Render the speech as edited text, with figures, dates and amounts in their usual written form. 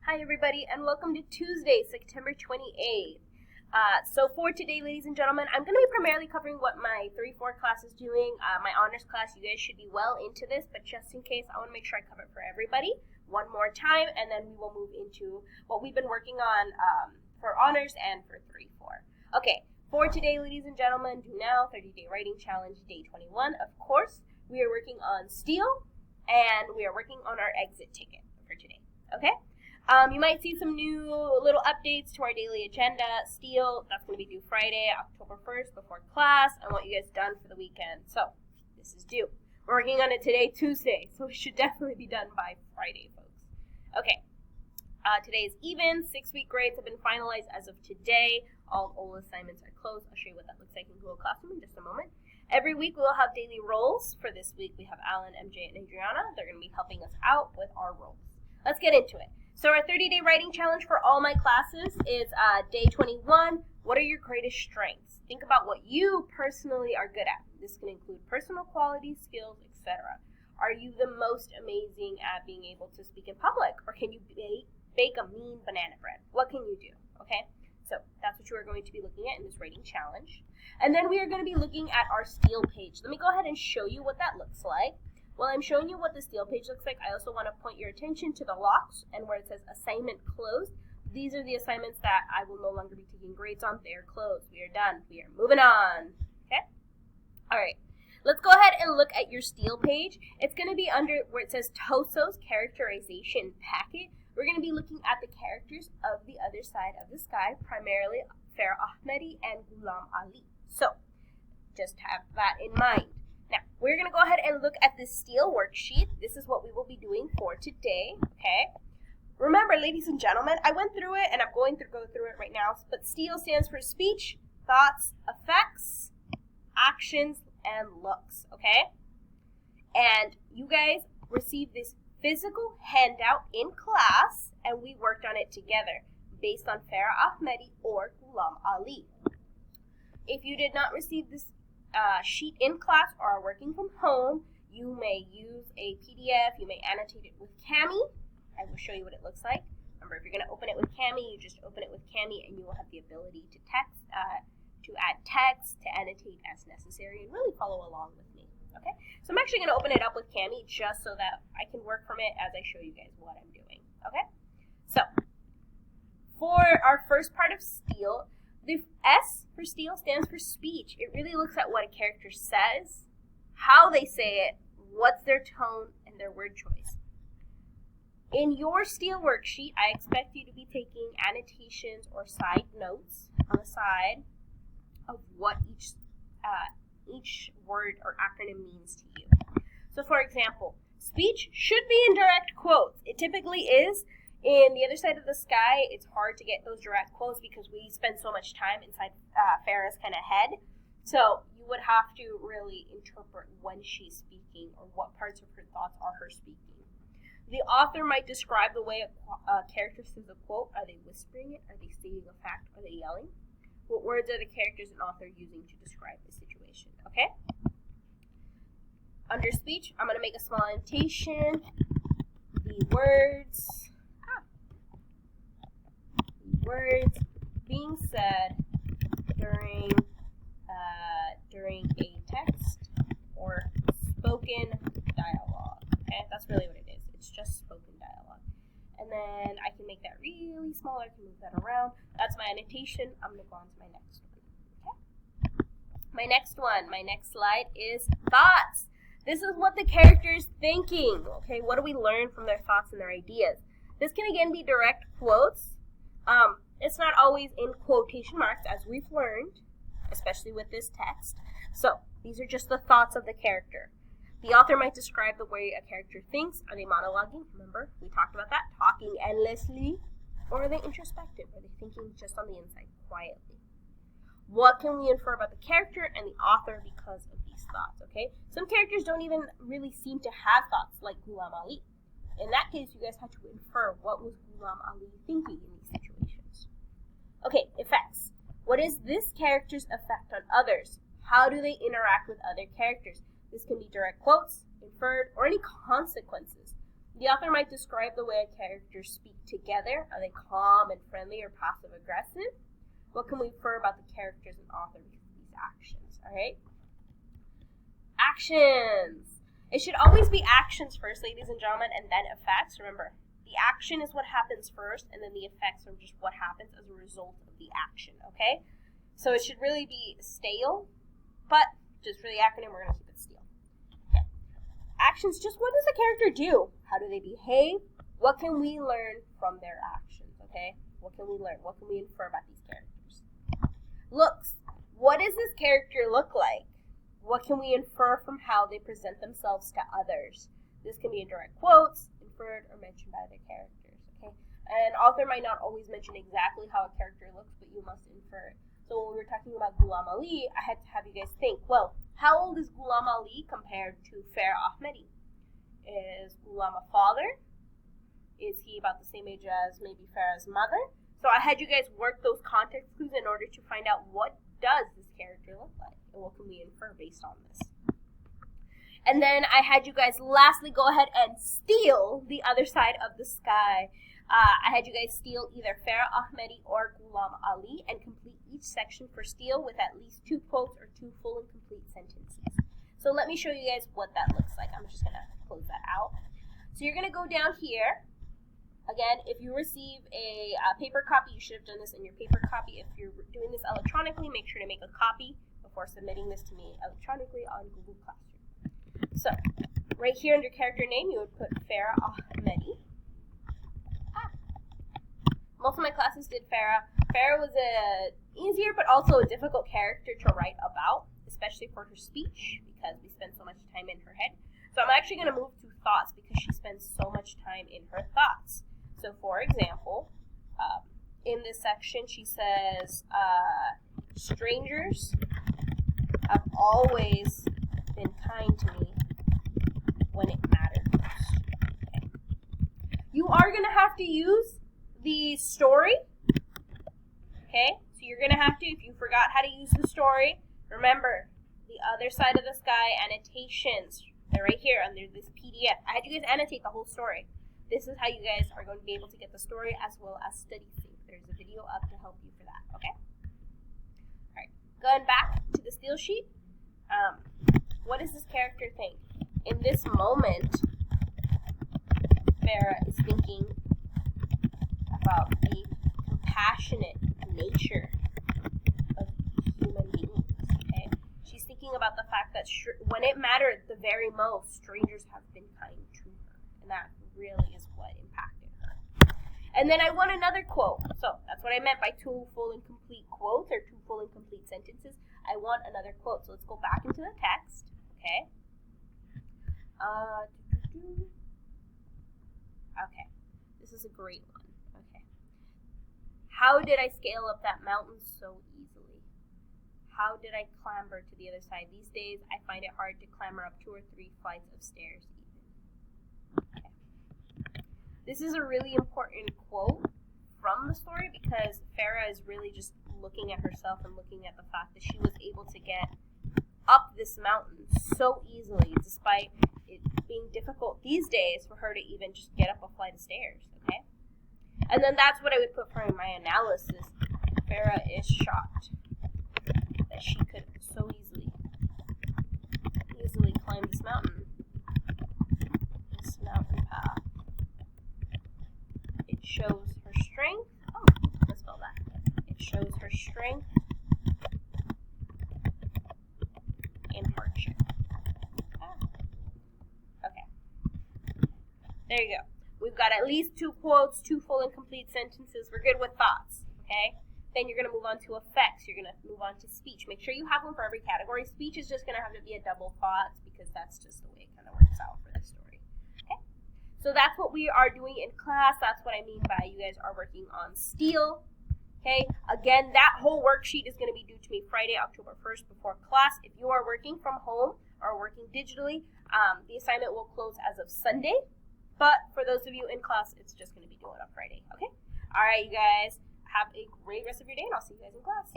Hi everybody, and welcome to Tuesday, September 28th. So for today, ladies and gentlemen, I'm going to be primarily covering what my 3-4 class is doing. My honors class, you guys should be well into this, but just in case, I want to make sure I cover it for everybody one more time, and then we will move into what we've been working on for honors and for 3-4. Okay, for today, ladies and gentlemen, do now, 30-day writing challenge, day 21. Of course, we are working on Steele, and we are working on our exit ticket for today, okay? You might see some new little updates to our daily agenda. Steele, that's going to be due Friday, October 1st, before class. I want you guys done for the weekend. So, this is due. We're working on it today, Tuesday, so it should definitely be done by Friday, folks. Okay. Today is even. 6-week grades have been finalized as of today. All old assignments are closed. I'll show you what that looks like in Google Classroom in just a moment. Every week we will have daily roles. For this week, we have Alan, MJ, and Adriana. They're going to be helping us out with our roles. Let's get into it. So our 30-day writing challenge for all my classes is day 21. What are your greatest strengths? Think about what you personally are good at. This can include personal qualities, skills, etc. Are you the most amazing at being able to speak in public? Or can you bake a mean banana bread? What can you do? Okay? So that's what you are going to be looking at in this writing challenge. And then we are going to be looking at our Steele page. Let me go ahead and show you what that looks like. While I'm showing you what the Steele page looks like, I also want to point your attention to the locks and where it says assignment closed. These are the assignments that I will no longer be taking grades on. They are closed. We are done. We are moving on. Okay? All right. Let's go ahead and look at your Steele page. It's going to be under where it says Toso's characterization packet. We're going to be looking at the characters of the other side of the sky, primarily Farah Ahmadi and Ghulam Ali. So, just have that in mind. Now, we're going to go ahead and look at the Steele worksheet. This is what we will be doing for today, okay? Remember, ladies and gentlemen, I went through it, and I'm going to go through it right now, but Steele stands for speech, thoughts, effects, actions, and looks, okay? And you guys received this physical handout in class, and we worked on it together based on Farah Ahmadi or Ghulam Ali. If you did not receive this sheet in class or are working from home, you may use a PDF, you may annotate it with Kami. I will show you what it looks like. Remember, if you're going to open it with Kami, you just open it with Kami and you will have the ability to to add text, to annotate as necessary, and really follow along with me, okay? So I'm actually going to open it up with Kami just so that I can work from it as I show you guys what I'm doing, okay? So, for our first part of Steele, the S for Steele stands for speech. It really looks at what a character says, how they say it, what's their tone, and their word choice. In your Steele worksheet, I expect you to be taking annotations or side notes on the side of what each word or acronym means to you. So for example, speech should be in direct quotes. It typically is. In the other side of the sky, it's hard to get those direct quotes because we spend so much time inside Farah's kind of head. So you would have to really interpret when she's speaking or what parts of her thoughts are her speaking. The author might describe the way a character says a quote. Are they whispering it? Are they stating a fact? Are they yelling? What words are the characters and author using to describe the situation? Okay? Under speech, I'm going to make a small annotation. The words being said during a text or spoken dialogue. Okay, that's really what it is. It's just spoken dialogue. And then I can make that really small. I can move that around. That's my annotation. I'm going to go on to my next one. Okay. My next slide is thoughts. This is what the character is thinking. Okay, what do we learn from their thoughts and their ideas? This can again be direct quotes. It's not always in quotation marks, as we've learned, especially with this text. So, these are just the thoughts of the character. The author might describe the way a character thinks. Are they monologuing? Remember, we talked about that. Talking endlessly. Or are they introspective? Are they thinking just on the inside, quietly? What can we infer about the character and the author because of these thoughts, okay? Some characters don't even really seem to have thoughts, like Ghulam Ali. In that case, you guys have to infer what was Ghulam Ali thinking in these situations. Okay, effects. What is this character's effect on others? How do they interact with other characters? This can be direct quotes, inferred, or any consequences. The author might describe the way characters speak together. Are they calm and friendly or passive-aggressive? What can we infer about the characters and author because of these actions? All right. Actions. It should always be actions first, ladies and gentlemen, and then effects. Remember, the action is what happens first, and then the effects are just what happens as a result of the action, okay? So it should really be stale, but just for the acronym, we're going to keep it stale. Okay. Actions, just what does the character do? How do they behave? What can we learn from their actions, okay? What can we learn? What can we infer about these characters? Looks. What does this character look like? What can we infer from how they present themselves to others? This can be in direct quotes, inferred, or mentioned by the characters, okay? An author might not always mention exactly how a character looks, but you must infer it. So when we were talking about Ghulam Ali, I had to have you guys think, well, how old is Ghulam Ali compared to Farah Ahmadi? Is Ghulam a father? Is he about the same age as maybe Farah's mother? So I had you guys work those context clues in order to find out what does this character look like and what can we infer based on this. And then I had you guys lastly go ahead and steal the other side of the sky. I had you guys steal either Farah Ahmadi or Ghulam Ali and complete each section for steal with at least 2 quotes or 2 full and complete sentences. So let me show you guys what that looks like. I'm just going to close that out. So you're going to go down here. Again, if you receive a paper copy, you should have done this in your paper copy. If you're doing this electronically, make sure to make a copy before submitting this to me electronically on Google Classroom. So, right here under character name, you would put Farah Ahmadi. Most of my classes did Farah. Farah was a easier but also a difficult character to write about, especially for her speech, because we spend so much time in her head. So I'm actually going to move to thoughts because she spends so much time in her thoughts. So, for example, in this section, she says, strangers have always been kind to me when it mattered most. Okay. You are going to have to use the story. Okay, so you're going to have to, if you forgot how to use the story, remember, the other side of the sky, annotations. They're right here under this PDF. I had you guys annotate the whole story. This is how you guys are going to be able to get the story as well as study sync. There's a video up to help you for that, okay? All right, going back to the steal sheet. What does this character think? In this moment, Farah is thinking about the compassionate nature of human beings, okay? She's thinking about the fact that when it mattered the very most, strangers have been kind to her, and that really is what impacted her. And then I want another quote. So that's what I meant by 2 full and complete quotes or 2 full and complete sentences. I want another quote. So let's go back into the text. Okay. Okay. This is a great one. Okay. How did I scale up that mountain so easily? How did I clamber to the other side? These days, I find it hard to clamber up 2 or 3 flights of stairs even. Okay. This is a really important quote from the story because Farah is really just looking at herself and looking at the fact that she was able to get up this mountain so easily despite it being difficult these days for her to even just get up a flight of stairs, okay? And then that's what I would put for in my analysis. Farah is shocked that she could so easily climb this mountain path. It shows her strength. Oh, let's spell that. It shows her strength in hardship. Okay. There you go. We've got at least 2 quotes, 2 full and complete sentences. We're good with thoughts, okay? Then you're going to move on to effects. You're going to move on to speech. Make sure you have one for every category. Speech is just going to have to be a double thoughts because that's just the way it kind of works out for this story. Okay? So that's what we are doing in class. That's what I mean by you guys are working on steal. Okay? Again, that whole worksheet is going to be due to me Friday, October 1st before class. If you are working from home or working digitally, the assignment will close as of Sunday. But for those of you in class, it's just going to be due on Friday. Okay? All right, you guys. Have a great rest of your day, and I'll see you guys in class.